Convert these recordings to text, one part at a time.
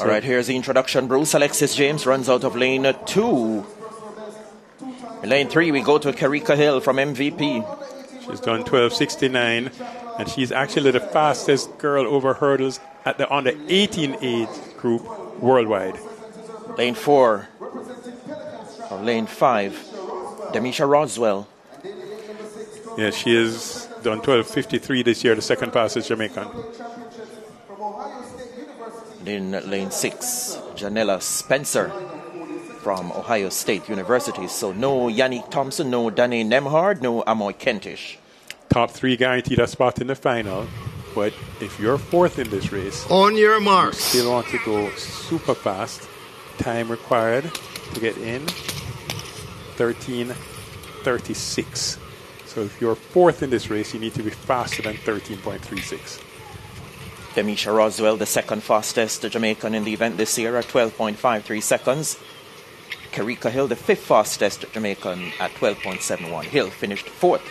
All right, here's the introduction. Bruce Alexis James runs out of lane 2. In lane 3, we go to Kerrica Hill from MVP. She's done 12:69, and she's actually the fastest girl over hurdles at the under 18 age group worldwide. Lane 4, or lane 5, Demisha Roswell. Yeah, she has done 12:53 this year, the second fastest Jamaican. In lane 6, Janella Spencer from Ohio State University. So no Yannick Thompson, no Danny Nemhard, no Amoy Kentish. Top 3 guaranteed a spot in the final. But if you're 4th in this race, on your marks, you still want to go super fast. Time required to get in, 13:36. So if you're 4th in this race, you need to be faster than 13.36. Demisha Roswell, the second fastest Jamaican in the event this year at 12.53 seconds. Kerrica Hill, the 5th fastest Jamaican at 12.71. Hill finished 4th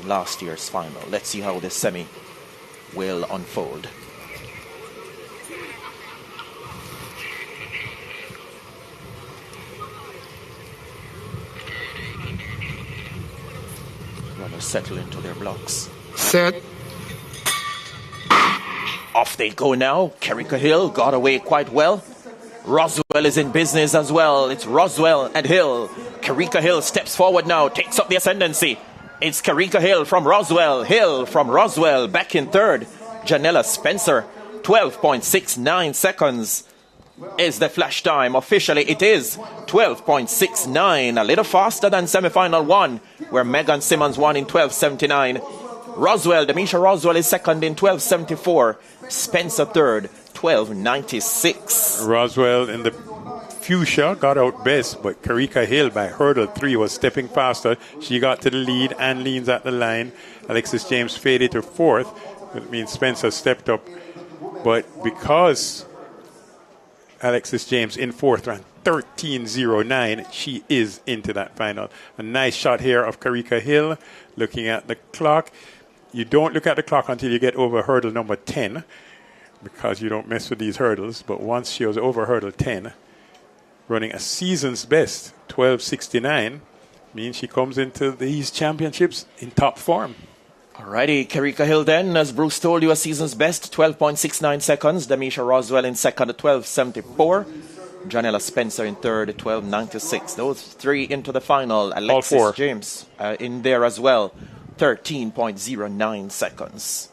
in last year's final. Let's see how this semi will unfold. Runners settle into their blocks. Set. Off they go now. Kerrica Hill got away quite well. Roswell is in business as well. It's Roswell and Hill. Kerrica Hill steps forward now, takes up the ascendancy. It's Kerrica Hill from Roswell. Hill from Roswell back in 3rd. Janella Spencer, 12.69 seconds is the flash time. Officially it is 12.69, a little faster than semi-final 1, where Megan Simmons won in 12.79. Roswell, Demisha Roswell is 2nd in 12.74. Spencer 3rd, 12.96. Roswell in the fuchsia got out best, but Kerrica Hill by hurdle 3 was stepping faster. She got to the lead and leans at the line. Alexis James faded to 4th. It means Spencer stepped up. But because Alexis James in 4th ran 13.09, she is into that final. A nice shot here of Kerrica Hill. Looking at the clock. You don't look at the clock until you get over hurdle number 10, because you don't mess with these hurdles. But once she was over hurdle 10, running a season's best, 12.69, means she comes into these championships in top form. Alrighty, Kerrica Hill then, as Bruce told you, a season's best, 12.69 seconds. Demisha Roswell in 2nd at 12.74. Janella Spencer in 3rd at 12.96. Those 3 into the final. Alexis James in there as well, 13.09 seconds.